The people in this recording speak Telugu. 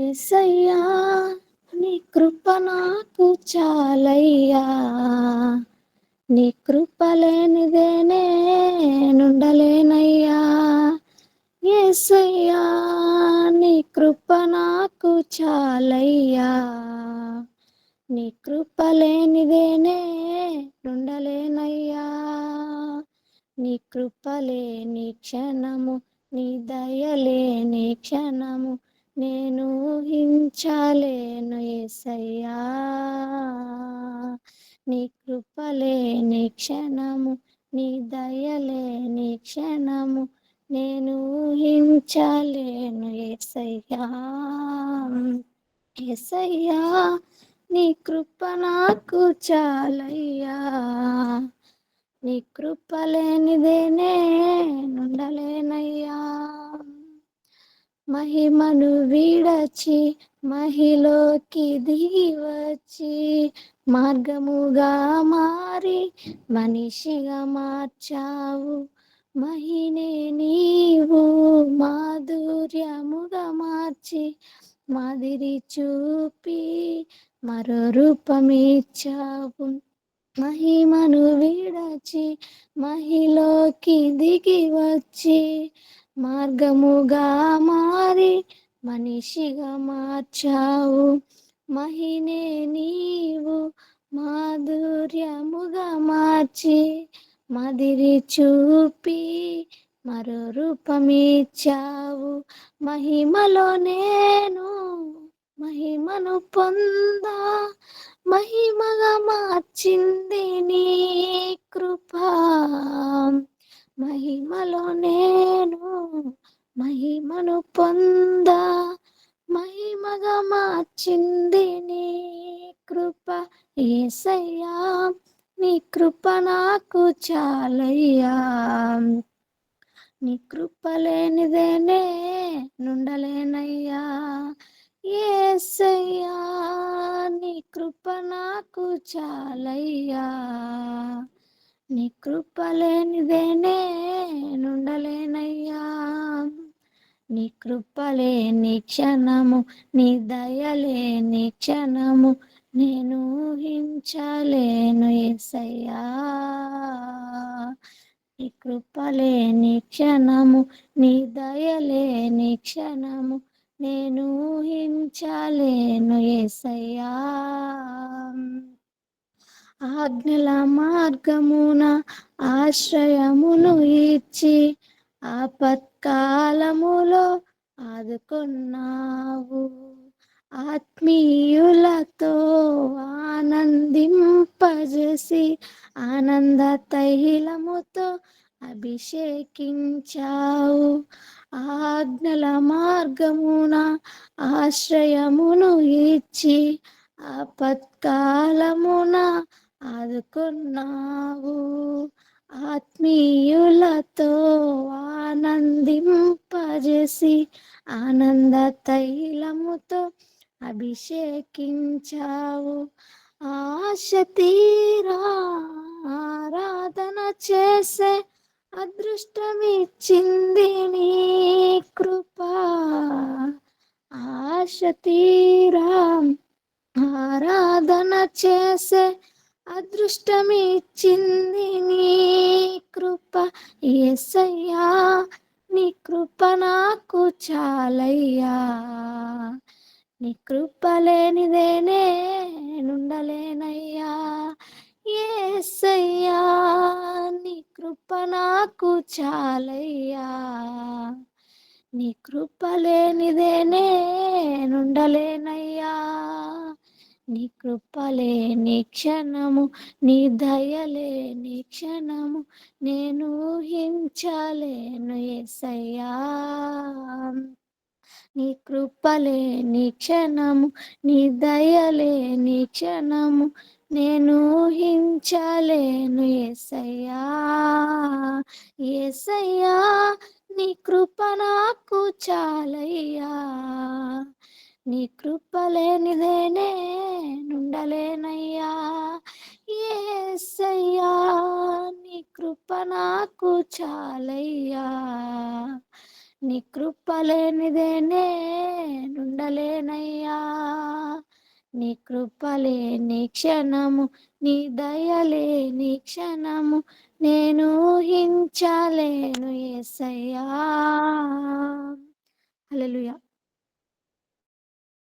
యేసయ్యా నీ కృప నాకు చాలయ్యా, నీ కృప లేనిదే నేనుండలేనయ్యా. యేసయ్యా నీ కృప నాకు చాలయ్యా, నీ కృప లేనిదే నేనుండలేనయ్యా. నీ కృప లేని క్షణము, నీ దయలేని క్షణము నేను ఊహించలేను యేసయ్యా. నీ కృప లేని క్షణము, నీ దయలేని క్షణము నేను ఊహించలేను యేసయ్యా. యేసయ్యా నీ కృప నాకు చాలయ్యా, నీ కృప లేనిదే నేనుండలేనయ్యా. మహిమను విడచి మహిలోకి దిగి వచ్చి, మార్గముగా మారి మనిషిగా మార్చావు. మహినే నీవు మాధుర్యముగా మార్చి, మాదిరి చూపి మరో రూపమిచ్చావు. మహిమను విడచి మహిలోకి దిగి వచ్చి, మార్గముగా మారి మనిషిగా మార్చావు. మహినే నీవు మాధుర్యముగా మార్చి, మాదిరి చూపి మరో రూపమిచ్చావు. మహిమలో నేను మహిమను పొందా, మహిమగా మార్చింది నీ కృప. మహిమలో నేను మహిమను పొందా, మహిమగా మార్చింది నీ కృప. యేసయ్యా నీ కృప నాకు చాలయ్యా, నీ కృప లేనిదే నేనుండలేనయ్యా. యేసయ్యా నీ కృప నాకు చాలయ్యా, నీ కృప లేనిదే నేనుండలేనయ్యా. నీ కృప లేని క్షణము, నీ దయ లేని క్షణము నేను ఊహించలేను యేసయ్యా. నీ కృప లేని క్షణము, నీ దయ లేని క్షణము నేను ఊహించలేను యేసయ్యా. ఆజ్ఞల మార్గమున ఆశ్రయమును ఇచ్చి, ఆపత్కాలములో ఆదుకున్నావు. ఆత్మీయులతో ఆనందింపజేసి, ఆనంద తైలముతో అభిషేకించావు. ఆజ్ఞల మార్గమున ఆశ్రయమును ఇచ్చి, ఆపత్కాలమున ఆదుకున్నావు. ఆత్మీయులతో ఆనందింపజేసి, ఆనంద తైలముతో అభిషేకించావు. ఆశ తీరా ఆరాధన చేసే అదృష్టమిచ్చింది నీ కృప. ఆశ తీరా ఆరాధన చేసే అదృష్టమిచ్చింది నీ కృప. యేసయ్యా నీ కృప నాకు చాలయ్యా, నీ కృప లేనిదే నేనుండలేనయ్యా. యేసయ్యా నీ కృప నాకు చాలయ్యా, నీ కృప లేనిదే నేనుండలేనయ్యా. నీ కృప లేని క్షణము, నీ దయ లేని క్షణము నేను ఊహించలేను యేసయ్యా. నీ కృప లేని క్షణము, నీ దయ లేని క్షణము నేను ఊహించలేను యేసయ్యా. యేసయ్యా నీ కృప నాకు చాలయ్యా, నీ కృప లేనిదే నేనుండలేనయ్యా. యేసయ్యా నీ కృప నాకు చాలయ్యా, నీ కృప లేనిదే నేనుండలేనయ్యా. నీ కృపలేని క్షణము, నీ దయలేని క్షణము నేను ఊహించలేను యేసయ్యా. హల్లెలూయా.